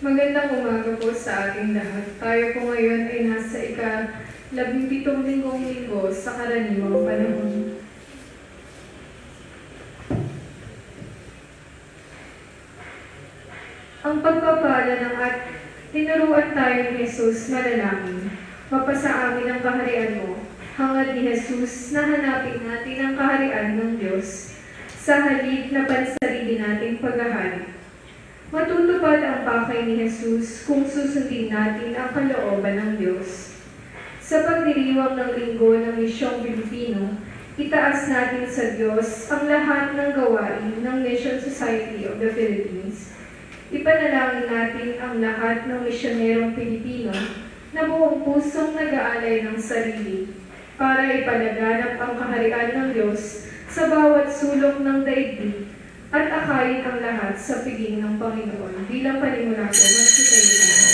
Magandang umaga po sa ating lahat. Tayo po ngayon ay nasa ika-17 linggo sa karaniwang panahon. Ang pagpapala ng at tinuruan tayo ni Jesus manalangin. Mapasa amin ang kaharian mo. Hangad ni Jesus na hanapin natin ang kaharian ng Diyos sa halip na pansarili nating paghahari. Matutupad ang pakay ni Jesus kung susundin natin ang kalooban ng Diyos. Sa pagdiriwang ng linggo ng Misyong Pilipino, itaas natin sa Diyos ang lahat ng gawain ng Mission Society of the Philippines. Ipanalangin natin ang lahat ng misyonerong Pilipino na buong pusong nag-aalay ng sarili para ipalaganap ang kaharian ng Diyos sa bawat sulok ng daigdig at akayin ang lahat sa piging ng Panginoon. Bilang panimula po, magsitayo tayo.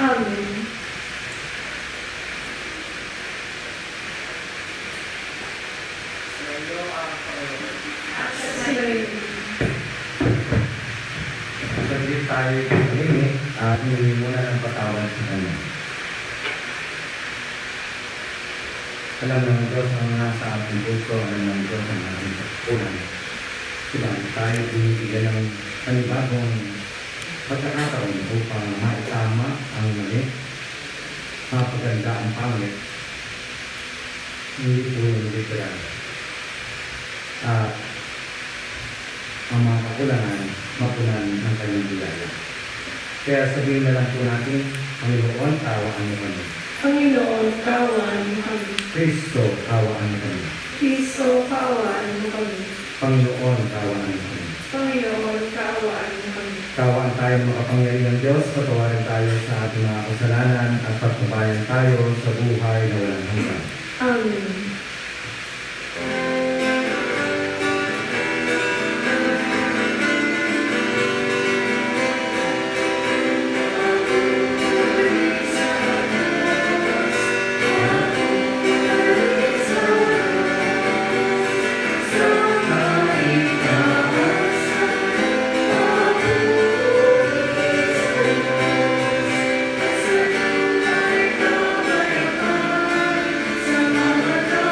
Amen. Saglit tayo tumingin at hihingi muna ng patawad sa Kanya. Alam ng Diyos ang nasa ating puso, alam ng Diyos ang ating pagkulang. Bago tayo binibigyan ng panibagong pagkakataon upang maitama ang mali, mapaganda ang pangit, hindi po yung literal. At ang mga kakulangan, mapunan ng kanyang biyaya. Kaya sabihin na lang po natin, Panginoon, tawaan mo kami. Panginoon, kaawaan mo kami. Kristo, tawaan mo kami. Kristo, kaawaan mo kami. Panginoon, tawaan mo kami. Panginoon, kaawaan mo kami. Tawaan tayo makapangyarihan ng Diyos, patawarin tayo sa ating mga kasalanan at pagpabayan tayo sa buhay na walang hanggan. Amen. Sa mga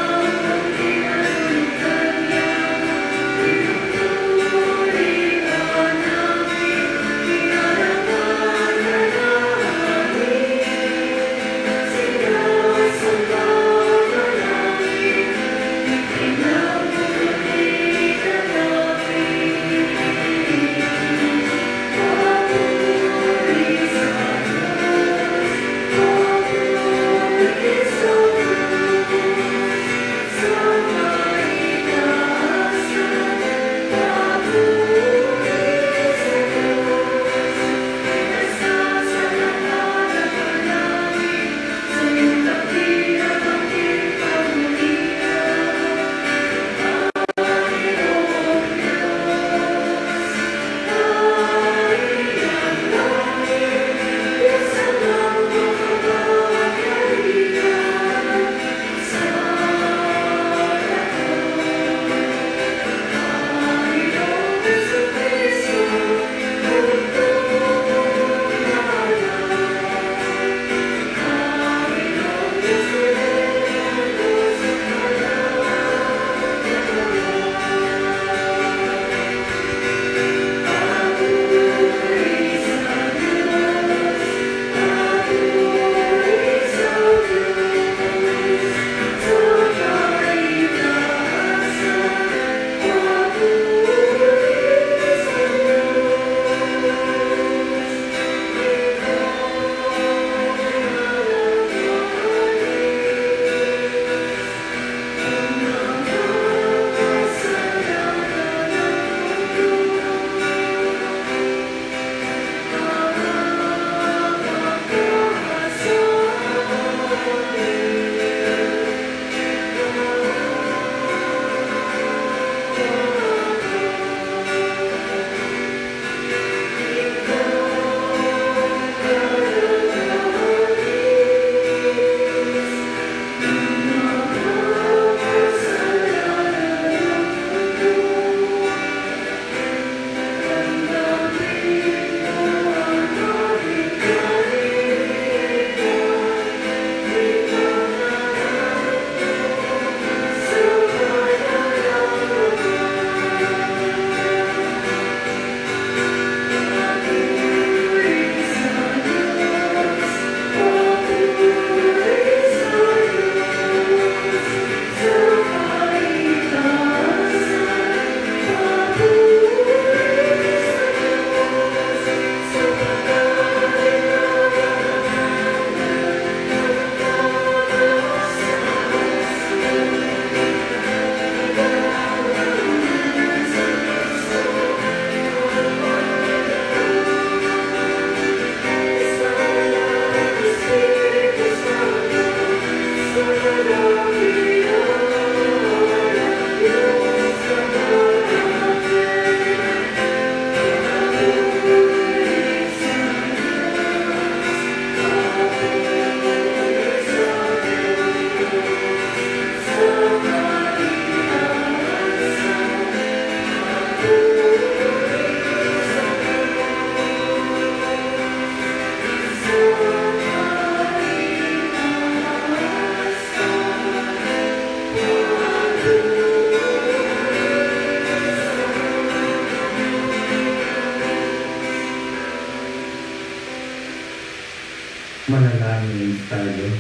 Manalangin tayo.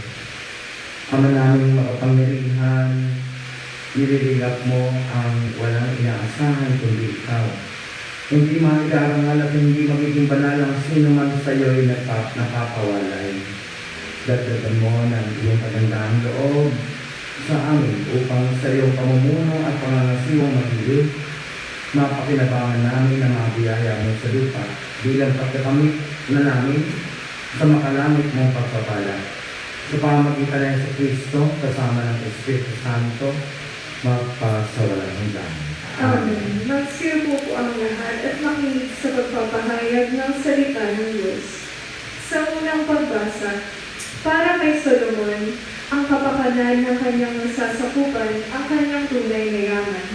Ama naming makapangyarihan, nililingap mo ang walang inaasahan kundi ikaw. Hindi maidarangal at hindi magiging banal ang sino man sa iyo ay napapawalay. Dagdagan mo ng iyong kagandahang loob sa amin upang sa iyong pamumuno at pangangasiwang magiging mapakinabangan namin ang mga biyaya mo sa lupa bilang pagkakamit na namin sa makalamit mong pagpapala. Sa pamagitan ng sa Kristo, kasama ng Espiritu Santo, magpasawalang hanggan. Amen. Magsiupo po ang lahat at makinig sa pagpapahayag ng salita ng Diyos. Sa unang pagbasa, para kay Solomon, ang kapakanan ng kanyang nasasakupan ang kanyang tunay na yaman.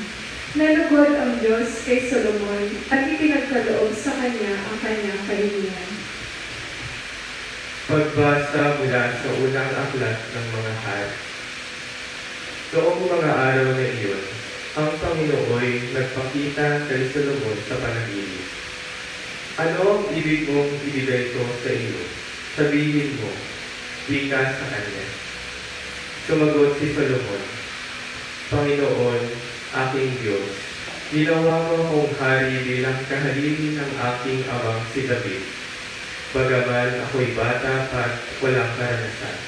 Nalugod ang Diyos kay Solomon at ipinagkaloob sa kanya ang kanyang kahilingan. Pagbasa mula sa unang aklat ng mga hari. Noong mga araw na iyon, ang Panginooy nagpakita kay Solomon sa panaginip. Ano ang ibig mong ibigay ko sa iyo? Sabihin mo, wika sa kanya. Sumagot si Solomon, Panginoon, aking Diyos, ginawa mo akong hari bilang kahalili ng aking amang si David. Bagaman ako'y bata pa walang karanasan.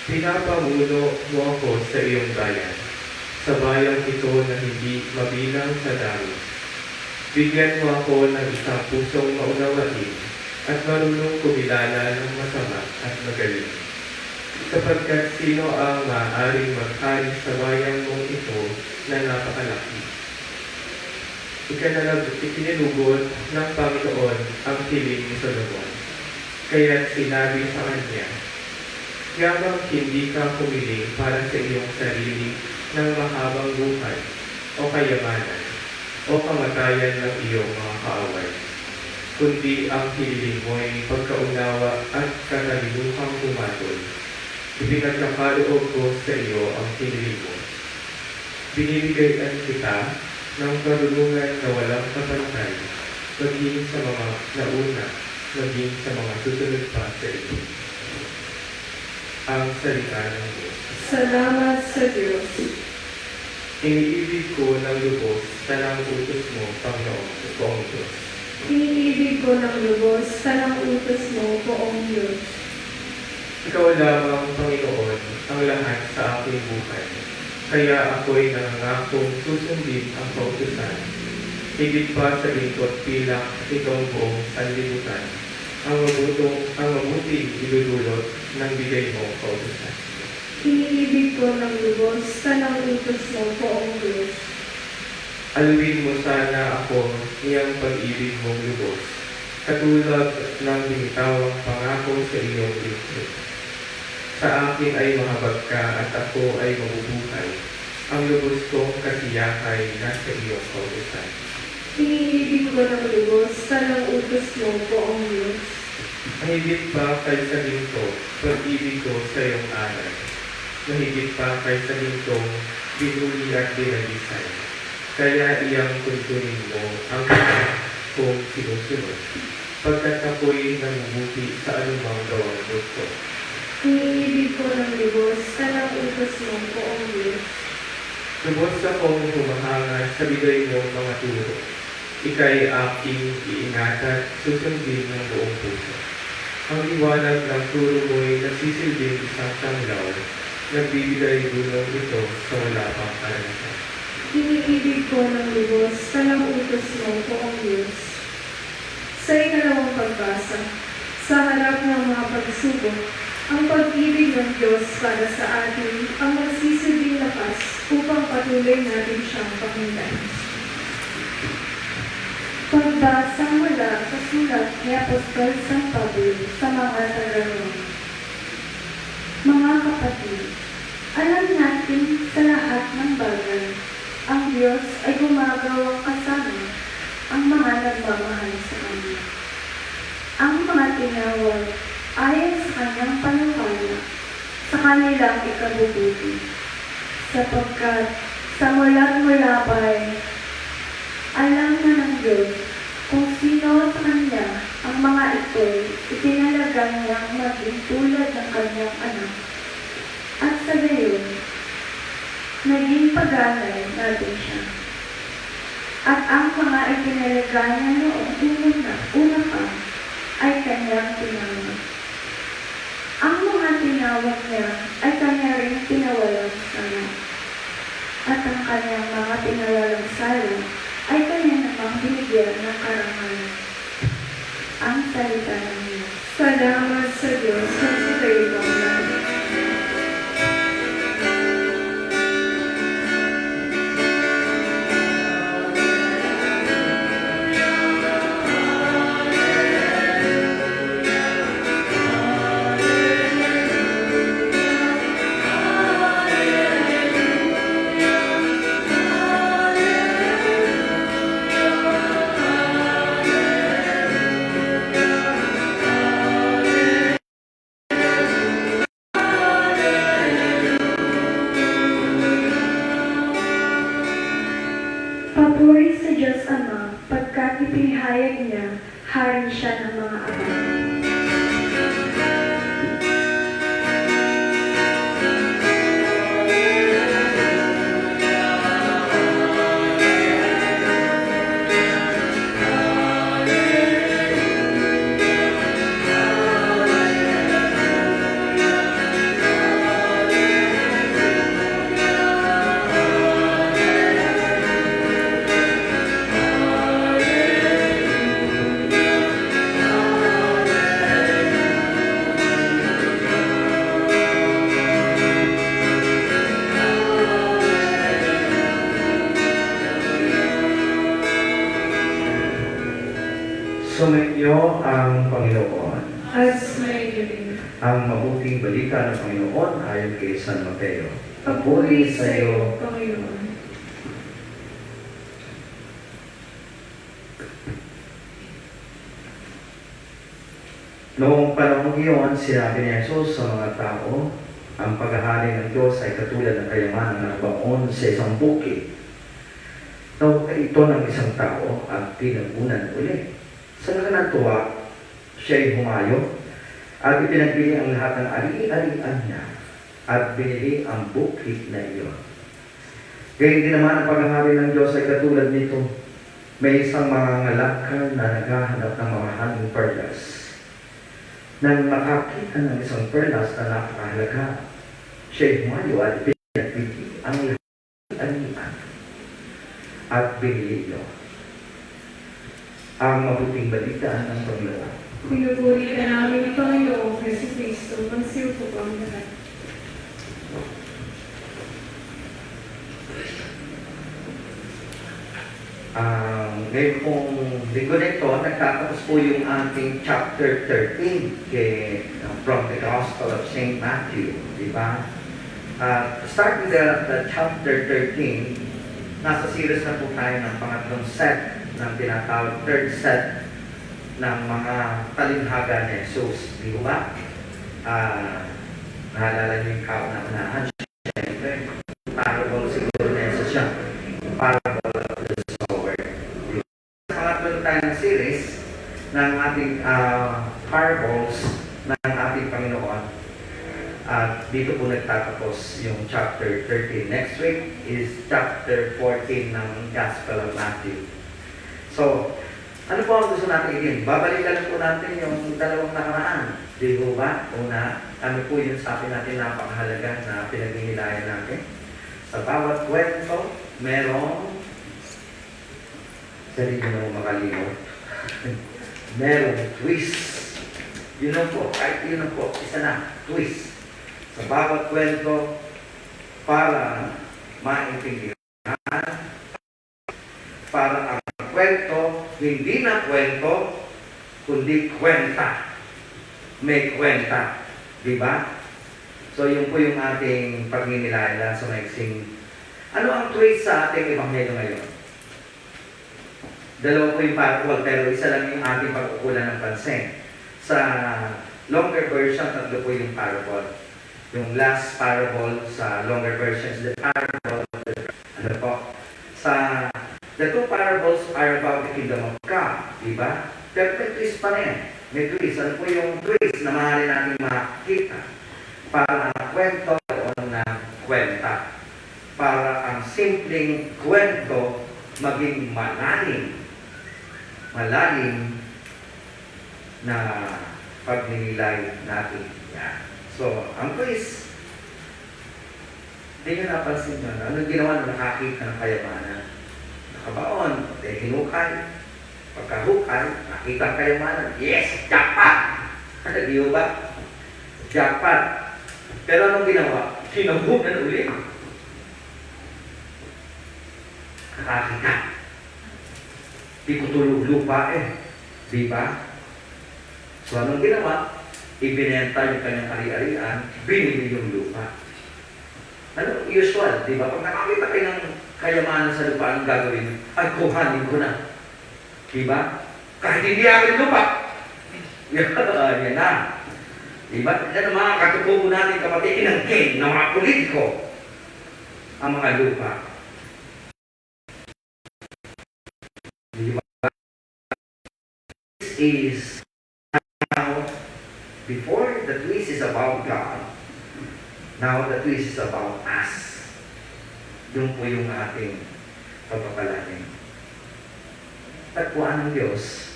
Pinapamuno mo ako sa iyong bayan, sa bayang ito na hindi mabilang sa dami. Bigyan mo ako ng isang pusong maunawain at marunong kumilala ng masama at magaling. Sapagkat sino ang maaaring maghari sa bayang mong ito na napakalaki? Ikinalugod ng Panginoon ang hiling ni Solomon. Kaya sinabi sa kanya, yamang hindi ka humiling para sa iyong sarili ng mahabang buhay o kayamanan o kamatayan ng iyong mga kaaway, kundi ang hiling mo ay pagkaunawa at katalinuhang humatol. Ipinagkakaloob ko sa iyo ang hiling mo. Binibigyan kita ng karunungan na walang kapantay, maging sa mga nauna, maging sa mga susunod pa sa iyo. Ang salita ng Diyos. Salamat sa Diyos. Iniibig ko ng lubos tanang utos mo, Poong Diyos. Iniibig ko ng lubos sa utos mo, Poong Diyos. Ikaw lamang, Panginoon, ang lahat sa aking buhay. Kaya ako'y nangangakong susundin ang kautusan. Higit pa sa lingkod pilak itong buong sanlibutan. Ang mabuting idudulot ng bigay mo kautusan. Iniibig ko ng lubos sa utos mo, Poong Diyos. Alawin mo sana ako niyang pag-ibig mong lubos, katulad ng binitawang pangako sa iyong lingkod. Sa akin ay mahabag ka at ako ay mabubuhay. Ang lubos kong kasiyak ay nasa iyong kautusan. Iniibig ko ng lubos sa utos mo, Poong Diyos. Mahigit pa kaysa ginto, pag-ibig ko sa iyong aral. Mahigit pa kaysa gintong binuli at binalisay. Kaya iyang tuntunin mo ang kong sinusunod, pagkat ako'y namumuti sa anumang gawang gusto. Iniibig ko ng lubos sa utos mo, Poong Diyos. Lubos akong humahanga sa bigay mo mga turo. Ika'y aking iingatan, susundin ng buong puso. Ang liwanag ng turo mo'y nagsisilbing isang tanglaw, nagbibigay dulong ito sa wala pang karanasan. Iniibig ko ng lubos sa utos mo, Poong Diyos. Sa ikalawang pagbasa, sa harap ng mga pagsubok, ang pag-ibig ng Diyos para sa atin ang magsisilbing lakas upang patuloy natin siyang pakinggan. Pagbasa mula sa sulat ni Apostol San Pablo sa mga taga-Roma. Mga kapatid, alam natin sa lahat ng bagay, ang Diyos ay gumagawang kasama ang mga nagmamahal sa Kanya. Ang mga tinawag ayon sa Kanyang panukala sa kanilang ikabubuti, sapagkat sa mula pa'y alam na ng Diyos kung sino sa Kanya ang mga ito'y itinalaga niyang maging tulad ng kanyang anak. At sa gayon, naging paganay natin siya. At ang mga itinalaga niya noong una pa ay kanyang tinawag. Ang mga tinawag niya ay kanya rin pinawalang sala. At ang kanyang mga pinawalang sala ay kanya namang binigyan ng karangalan. Ang salita ng Diyos. Salamat sa Diyos na sa kayo lang. Papuri sa Diyos Ama, pagkat ipinahayag niya, hari siya ng mga ama. Sumainyo ang Panginoon. At sumayin rin. Ang mabuting balita ng Panginoon ayon kay San Mateo. Papuri sa iyo, Panginoon. Noong panahon iyon, sinabi ni Jesus sa mga tao, ang paghahari ng Diyos ay katulad ng kayamanan na baon sa isang bukid. Nauka ito ng isang tao at pinagunan uli. Sa nakanatuwa, siya'y humayo at ipinagbili ang lahat ng ari-arian niya at binili ang bukid na iyon. Gayun din naman ang paghahari ng Diyos ay katulad nito. May isang mangangalakal na naghahanap ng mamahaling perlas. Nang makakita ng isang perlas na napakahalaga, siya'y humayo at pinagbili ang lahat ng arian at binili ito. Ang mabuting balita ng Panginoon. Pinupuri ka namin, Panginoong Yesu Cristo, magsiupo ang lahat. Ngayon pong linggo nito, nagtatapos po yung ating chapter 13 from the Gospel of St. Matthew, di ba? Starting the chapter 13, nasa series na po tayo ng pangatlong set ng tinatawag third set ng mga talinhaga ni Jesus. Di ba? Naalala niyo yung kauna-unahan. Siyempre, parable siguro na Jesus siya. Parable of the sower. Sa pangatlong tayo ng series ng ating parables ng ating Panginoon. At dito po nagtatapos yung chapter 13. Next week is chapter 14 ng Gospel of Matthew. So, ano po ang gusto natin i-game? Babalikan po natin yung dalawang nakaraan. Di ba ba? Una, ano po yung sabi natin napakahalaga na pinaghihinayan natin? Sa bawat kwento, merong sarili mo makalimot. Merong twist. Yun ang po, kahit yun ang po, isa na, twist. Sa bawat kwento, para maintindihan, para ang kwento, hindi na kwento, kundi kwenta. May kwenta. Di ba? So, yun po yung ating pagninilala sa maiksing. Ano ang twist sa ating ebanghelyo ngayon? Dalawa po yung parable, pero isa lang yung ating pagkukulan ng pansin. Sa longer version, tatlo po yung parable. Yung last parable sa longer version is the parable of the, ano po, sa the two parables are about the kingdom of God, di ba? Pero may twist pa rin. May twist. Ano po yung twist na maaari natin makikita para ang kwento o na kwenta? Para ang simpleng kwento maging malalim na pagninilay natin. Yan. So, ang twist, hindi nyo napansin nyo, anong ginawa nung nakakita ng kayamanan? Nakabaon, dahil hinukay. Pagkahukay, nakita ang kayamanan. Yes! Jackpot! Di ba? Jackpot. Pero anong ginawa? Sinabunan ulit. Nakakita. Di ko tulog lupa eh. Di ba? So anong ginawa? Ibinenta yung kanyang ari-arian, binili yung lupa. Ano? Usual, di ba? Pag nakakita kayo ng kayamanan sa lupa, anong gagawin? Ay, kuhanin ko na. Di ba? Kahit hindi akin lupa. Yan na. Di ba? Yan ang mga katutubo natin kapatid, inangkin ng mga politiko ang mga lupa. Di ba? This is now, before the twist is about God, now the twist is about us. Yun po yung ating pagpapalanin. Tagpuan ng Diyos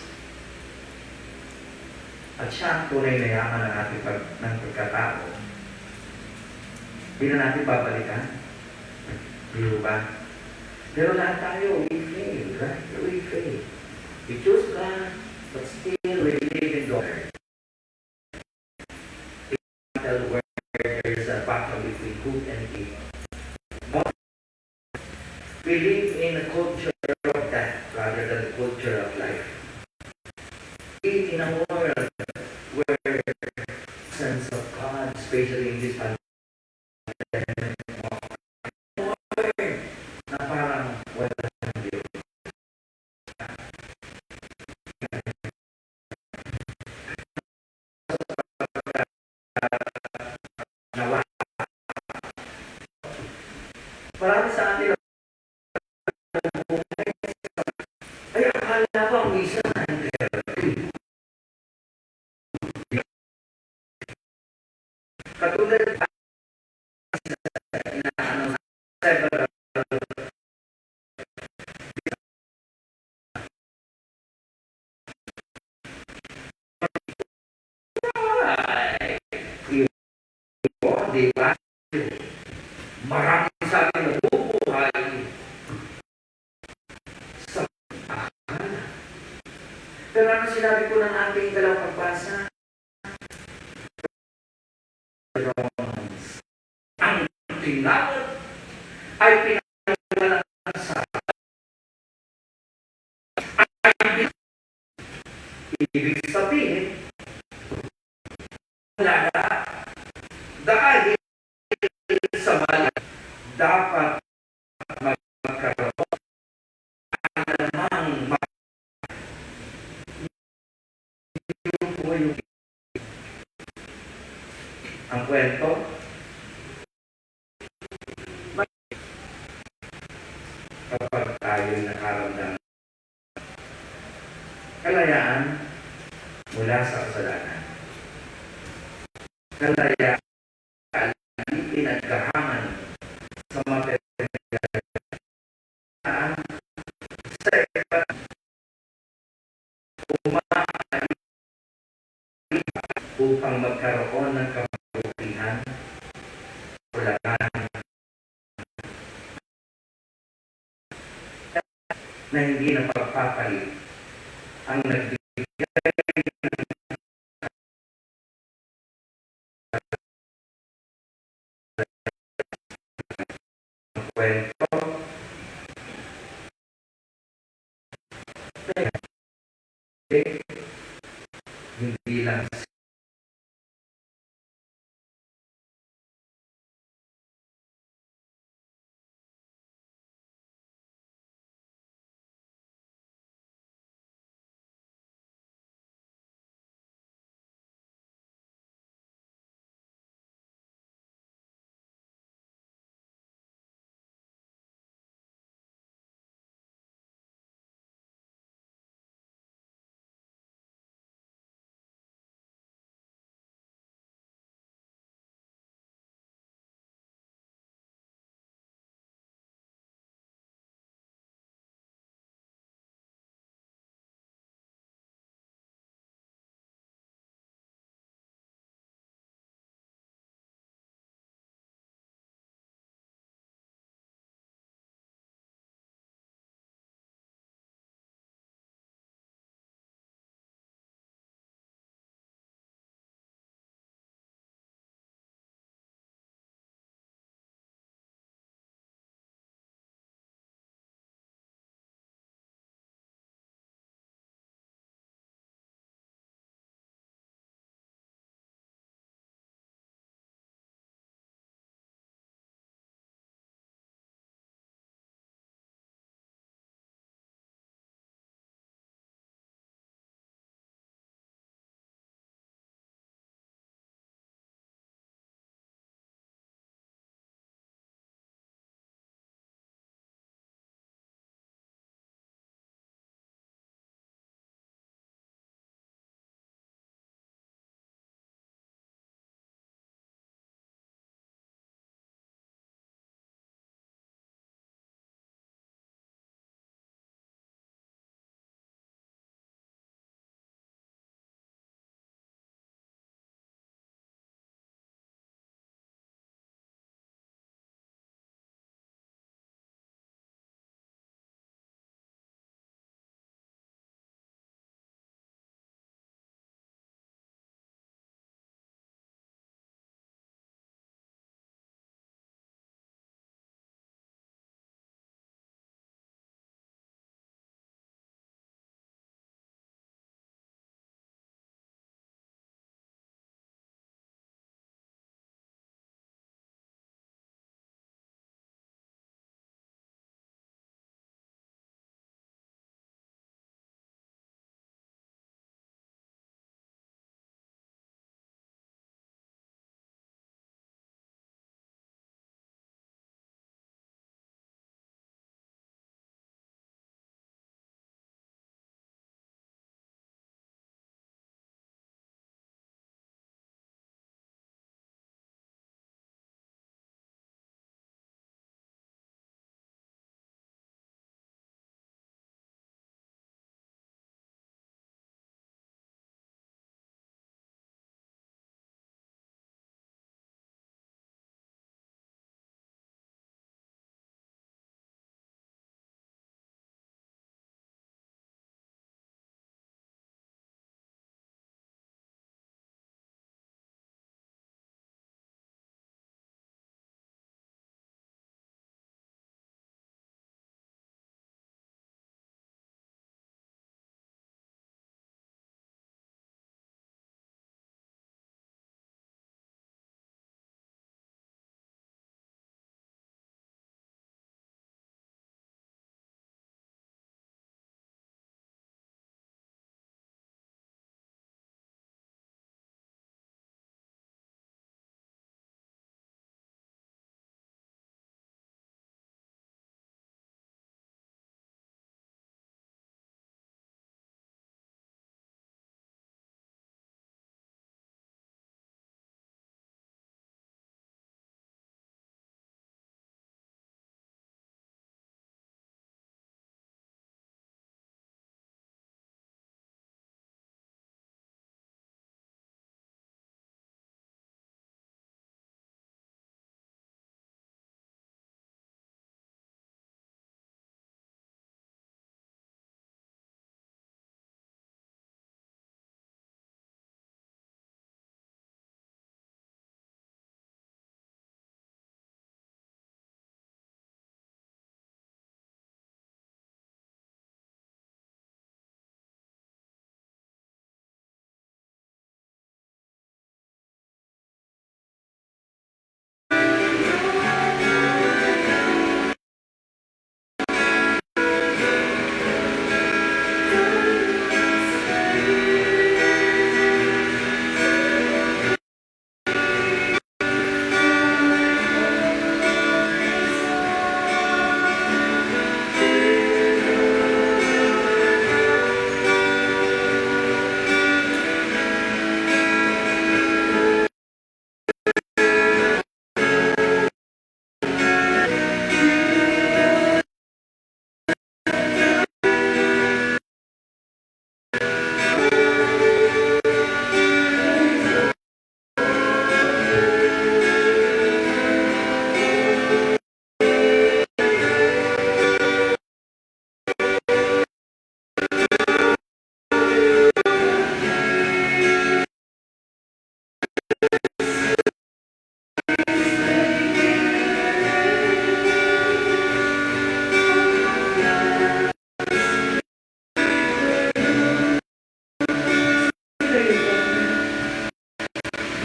at siya ang tunay na yaman ng ating pagkatao. Hindi na natin babalikan. Di ba? Pero lahat tayo, we fail, right? We fail. We choose God, but still we live in God. Where there is a battle between good and evil. We live in a culture of death rather than a culture of life. We live in a world where the sense of God, especially in this pandemic, na parang wala ng Diyos. Marami sa atin ay akala ko ang misa na katulad inaano several di ba? Marami sa atin nabubuhay sa akala. Pero ano sinabi ko ng ating dalawang pagbasa? Ang tinawag ay pinagalan sa ibig sabihin wala dahil sa mali dapat magkaroon namang yung ang kwento kapag tayo nakaramdam kalayaan mula sa kasalanan, kalayaan pinagkahaman sa material sa iba upang magkaroon ng kabutihan na hindi na pagpapalit ang nagbigay ng kwento hindi lang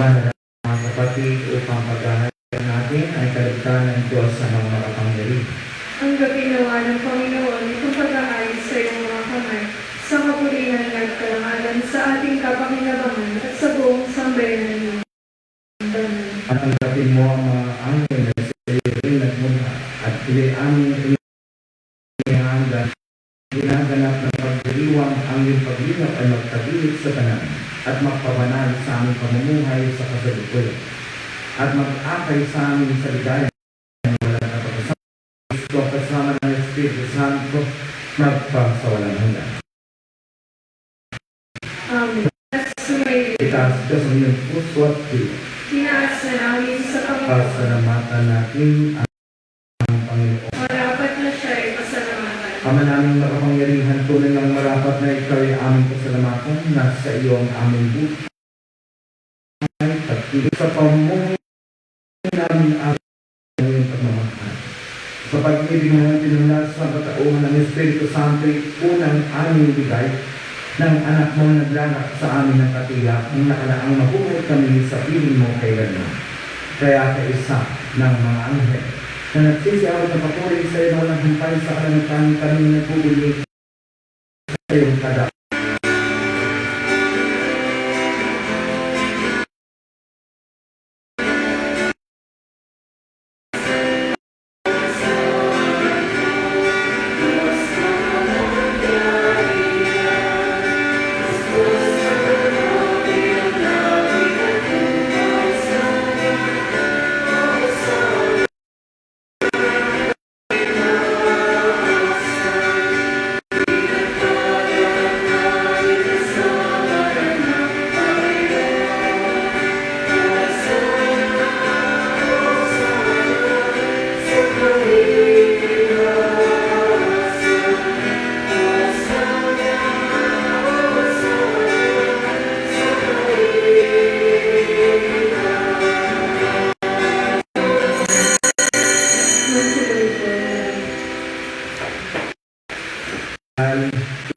Manalangin mga kapatid upang paghahain natin ay kaligtahan ng Diyos sa mga makapangyarihan. Ang gabinawa ng Panginoon, itong pag-aayos sa iyong mga kamay, sa kapulihan at karangalan sa ating kapakinabangan at sa buong sambayanan ng Amen. At tanggapin mo ang mga anghel na sa iyo rin nagmula at pili aming inihanggan, ginaganap ng pagdiriwang ang iyong paglingap ay magtabilit sa tanan at magpabanal sa aming pamumuhay sa kasalukuyan at mag-akay sa amin sa ligaya na walang kapag-asama. Gusto kasama ng Espiritu Santo magpasawalang hanggan. Amen. At sumayin, Itaas ka sa iyong puso at tiyo. tinaas na namin sa Panginoon, Pasalamatan natin ang Panginoon. marapat na siya ay pasalamatan. Ama naming makapangyarihan, tunay ng marapat na ikaw ay aming pasalamatan, nasa iyo ang aming buhay. Pagtigil sa pamumuhay namin ang iyong pagmamahal. Sa pag-ibig na tinula sa katauhan ng Espiritu Santo, unang aming bigay ng anak mo naglalak sa amin ng katiyak, ang nakalaang mabuhay kami sa piling mo kailanman. Kaya kaisa ng mga anghel na nagsisiyaw ng papuri sa iyo ng humpay sa kalangitan, kami nagpupuli sa iyong kada.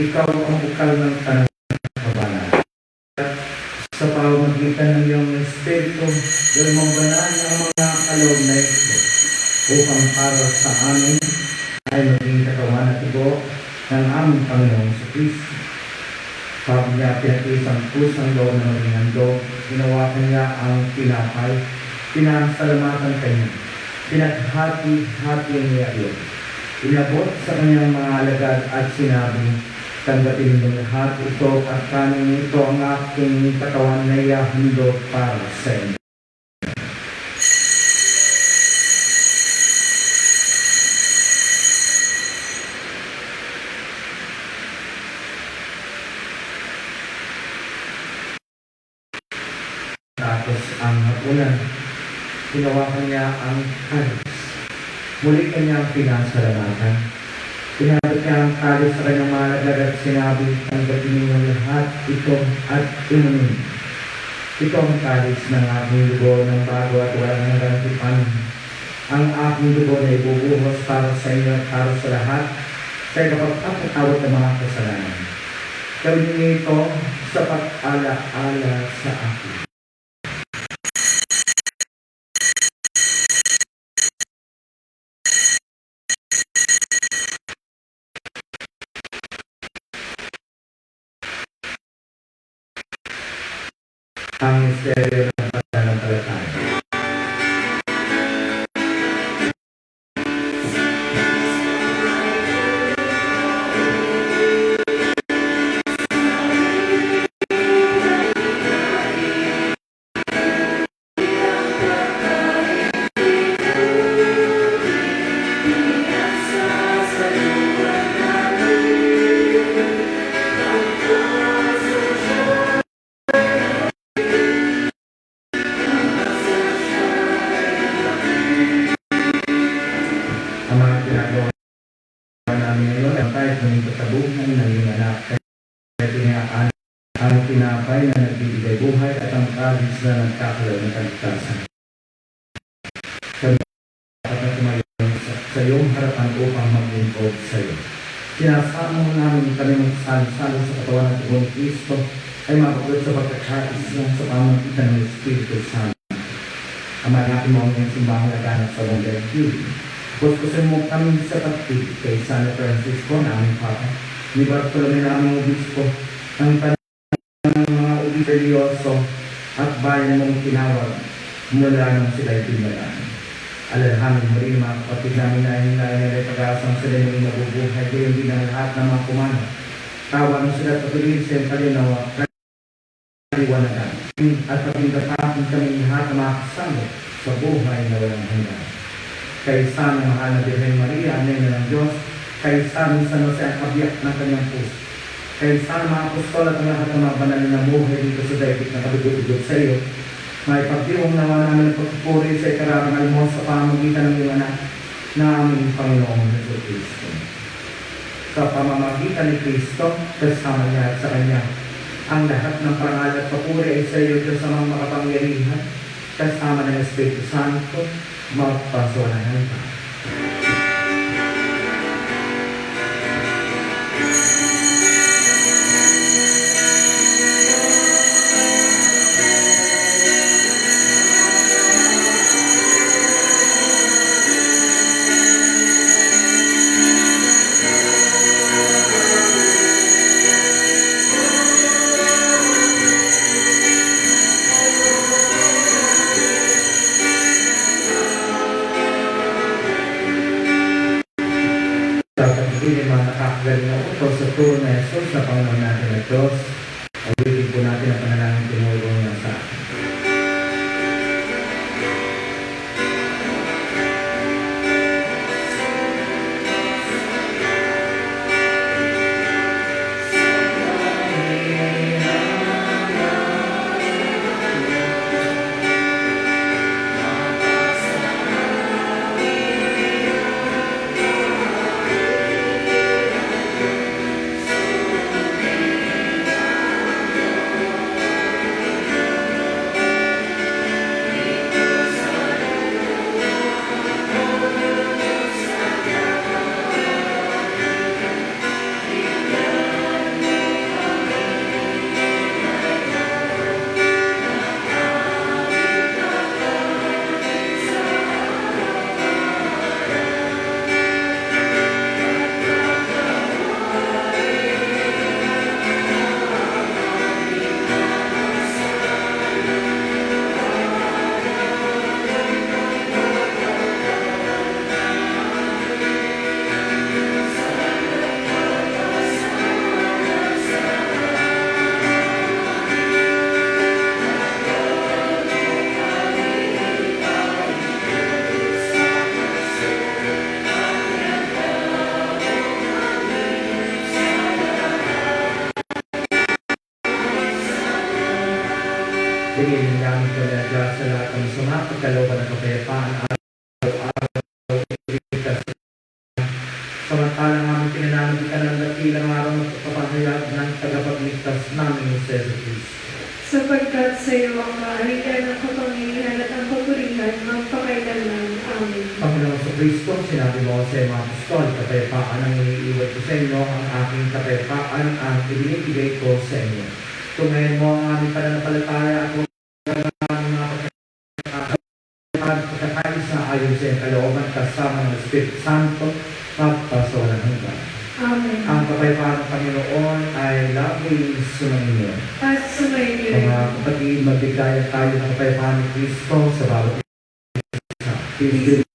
Ikaw ang bukal ng tanang kabalan. Sa pamamagitan ng iyong Espiritu, gawin mong banal ang mga kaloob na ito upang para sa amin ay maging katawan at tigo ng aming Panginoon sa Kristo. Pag niya pinatiis ang kusang loob ng maging handog, ginawakan niya ang tinapay, pinasalamatan kanya, pinaghati-hati niya iyon. Inabot sa kanyang mga alagad at sinabi, tanggapin mo lahat ito at kanin ito ang aking katawan na ihahandog para sa inyo. Tapos ang hapunan, hinawakan niya ang kalis. Muli kanyang pinasalamatan. Pinabot niya ang kalis sa kanyang malaglag at sinabi, tanggapin niyo lahat ito at inumin. Ito ang kalis ng aking dugo ng bago at walang hanggang tipan. Ang aking dugo na ibubuhos para sa inyo at para sa lahat sa ikapagpapatawad ng mga kasalanan. Gawin niyo ito sa pag-ala-ala sa akin. Ang misteryo ng pananampalataya. Ang mga ginagawa namin ngayon ay tayo kuning katabuhan ng iyong anak. Kaya tinayaan ang tinapay na nagbibigay buhay at ang kalis na nagkakalaw ng kaligtasan. Kami dapat na tumayo sa iyong harapan upang maglingkod sa iyo. Sinasama namin kami magsalo-salo sa katawan ng Tugong Kristo ay mabugot sa pagkakaisa sa pamamagitan ng Espiritu Santo. Ama natin mo ang iyong simbahang laganap sa buong daigdig. Puspusin mo kami sa pagtig kay San Francisco na aming Papa, ni Bartolome na aming Obispo, ang ng mga obispo religyoso at bayan mong tinawag mula nang sila'y pinyalaan. Alalahanin mo rin mga kapatid namin na hinlayan na pag-aasang sila yung mabubuhay, gayon din ang lahat ng mga kumano. Tawa mo sila at patuloy sa iyong kalinawa, kaliwanagan, at pagkakapin kami lahat na makasama sa buhay na walang hanggan. Kaysa ng mahal na Birhen Maria, Nena ng Diyos, kaysa ng San Jose ang kabiyak ng kanyang puso, kaysa ng mga apostol at ang lahat ng mga banal na buhay dito sa daigdig na kadugo-dugo sa iyo, may pagdiwang nawa namin ang pagpupuri sa ikararangal mo sa pamamagitan ng iyong anak na aming Panginoong Jesucristo. Sa pamamagitan ni Kristo, kasama niya at sa Kanya, ang lahat ng parangal at papuri ay sa iyo, Diyos sa mga makapangyarihan, kasama ng Espiritu Santo, magpaswanahan ka. Hindi mga nakakagaling na utos sa turo na Jesus na Panginoon natin na Diyos. Ulitin po natin ang panalangin tinulong niya sa akin. Bigyan namin ko na Diyos sa lahat ng sama, pagkalooban ng kapayapaan, araw-araw, iligtas. Samantalang aming pinananabitan ng dakilang araw ng pagpapahayag ng tagapagligtas namin sa Jesucristo. Sapagkat sa iyo ang kaharian ng kapangyarihan at ang papurihan magpakailanman. Amen. Panginoon sa Kristo, sinabi mo sa mga apostol, kapayapaan ang iniiwan ko sa inyo, ang aking kapayapaan ang ibinibigay ko sa inyo. Tumayin mo ang aming pananampalataya at huwag ang mga pagkakaisa ayon sa iyong kalooban kasama ng Espiritu Santo magpasawalang hanggan. Amen. Ang kapayapaan ng Panginoon ay laging sumainyo. At sumainyo. Mga kapatid, magbigayan tayo ng kapayapaan ni Kristo sa bawat isa. Peace.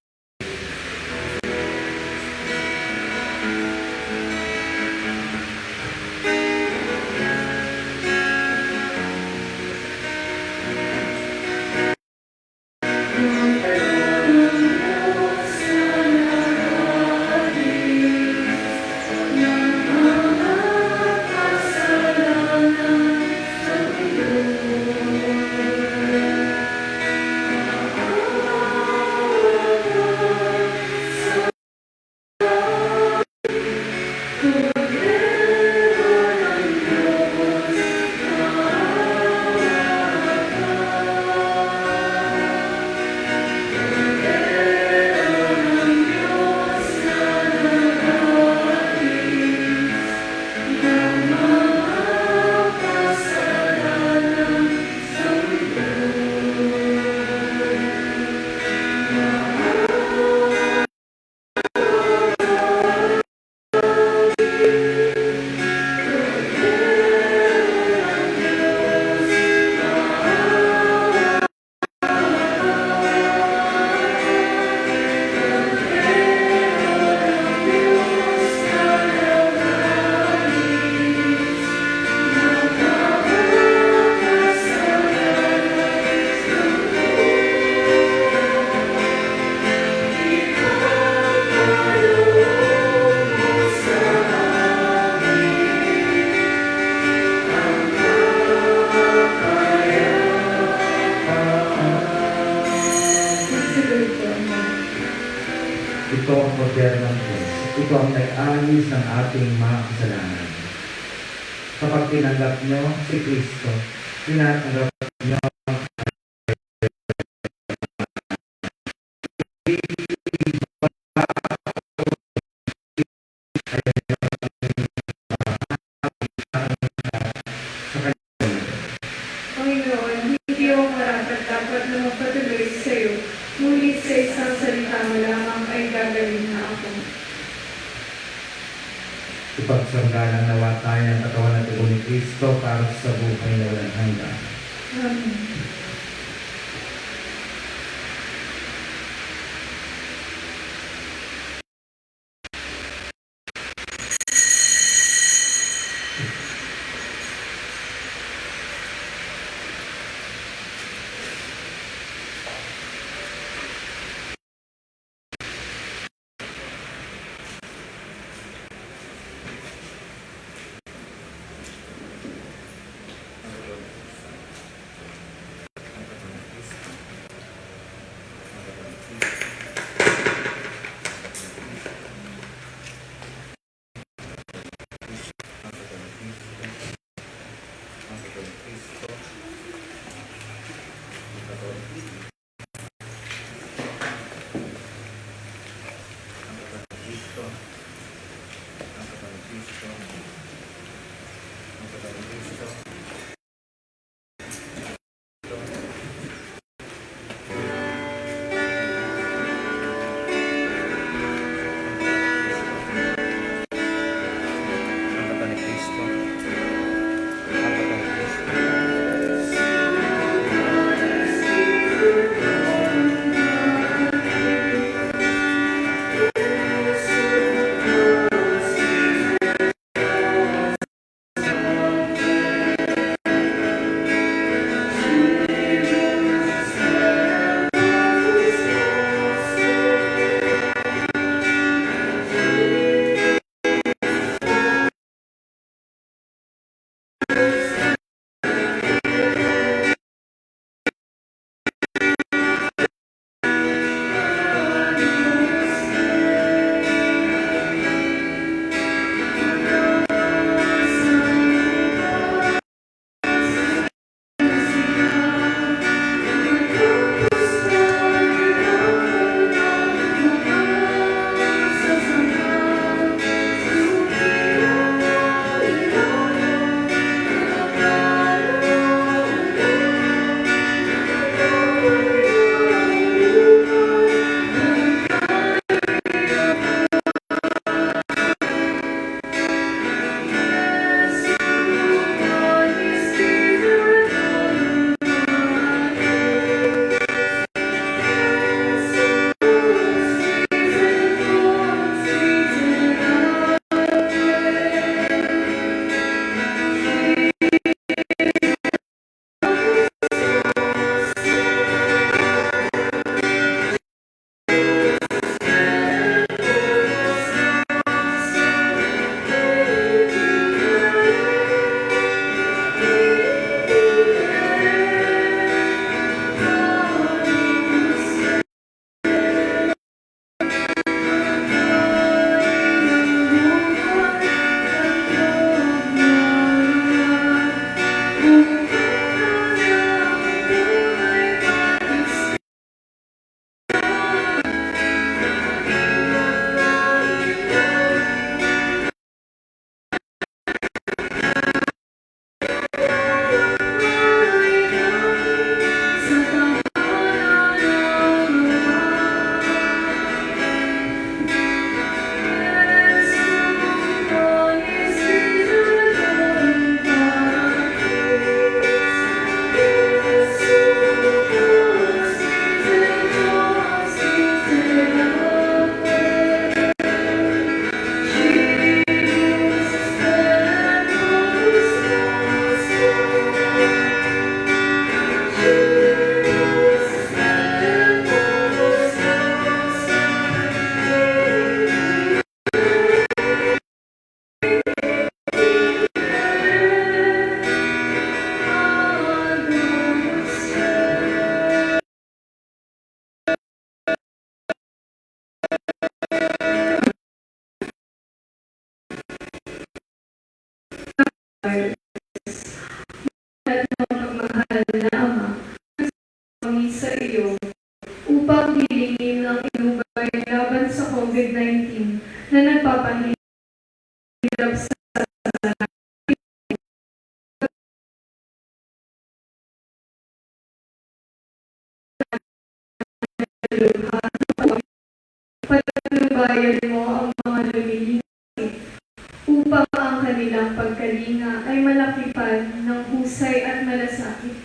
ng ating mga kasalanan. Kapag tinanggap nyo si Kristo, tinatanggap nyo sa kanya. Panginoon, hindi ako marapat dapat na magpatuloy sa iyo. Ngunit sa isang salita mo lamang ay gagawin na ako. Ipagsanggalang nawa tayo ng katawan at dugo ni Kristo para sa buhay na walang hanggan. Amen. COVID-19 na nagpapahirap sa luha. Patnubayan mo ang mga lumilingkod upang ang kanilang pagkalinga ay malakipan ng husay at malasakit.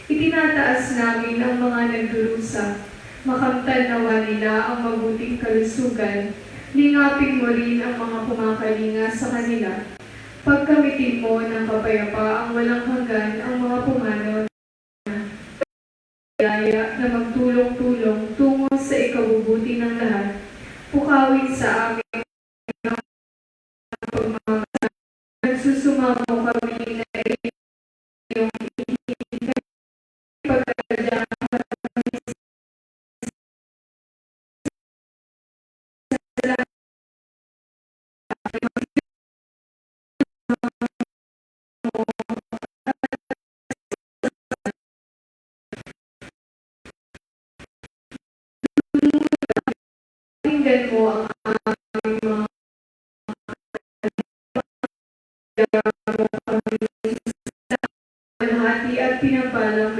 Itinataas namin ang mga nagdurusa, makamtan nawa nila ang mabuting kalusugan, lingapin mo rin ang mga kumakalinga sa kanila. Pagkamitin mo ng kapayapa ang walang hanggan ang mga pumanaw na magtulong-tulong tungo sa ikabubuti ng lahat. Pukawin sa amin ang pagmamahal. Nagsusumamo kami na iyong pagkakadya pakinggan mo ang aming mga hati at pinapalang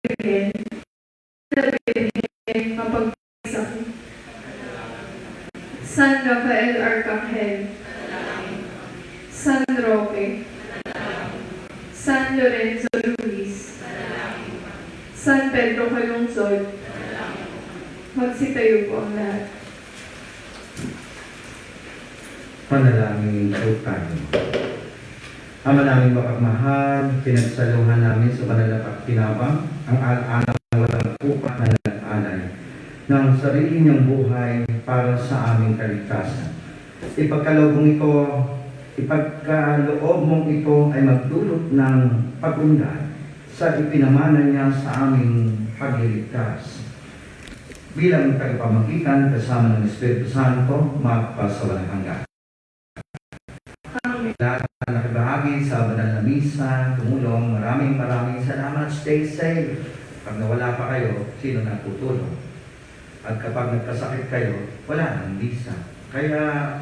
Birhen na Birhen mapagpasakit. San Rafael Arcangel, San Roque, San Lorenzo Luis, San Pedro Calungsod, magsitayo po ang lahat. Panalangin po tayo. Ama namin mapagmahal, pinagsaluhan namin sa banal na pagkinabang ang alaala ng walang upa na nag-alay ng sarili niyang buhay para sa aming kaligtasan. Ipagkaloob mong ito ay magdulot ng pag-unlad sa ipinamana niya sa aming pagliligtas. Bilang tagapamagitan kasama ng Espiritu Santo, magpasawalang hanggan. Lahat na nakibahagi sa banal na misa, tumulong, maraming salamat. Stay safe. Pag nawala pa kayo, sino na tutulong? At kapag nagkasakit kayo, wala nang misa. Kaya,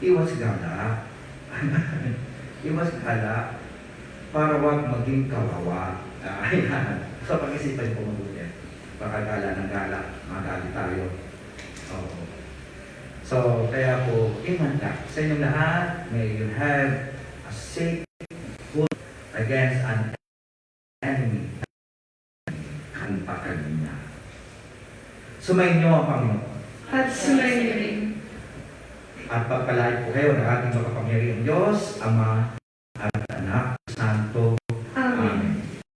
iwas gala. Iwas gala para wag maging kawawa. Ayan. So, pag-isipan po mabuti. Baka gala ng gala, magalit tayo. Oo. So, kaya po, imanda sa inyong lahat, may you have a safe foot against an enemy. Kantakan niya. Sumayin niyo ang Panginoon. At sumayin rin At pagpalain po kayo ng ating makapangyarihang Diyos, Ama,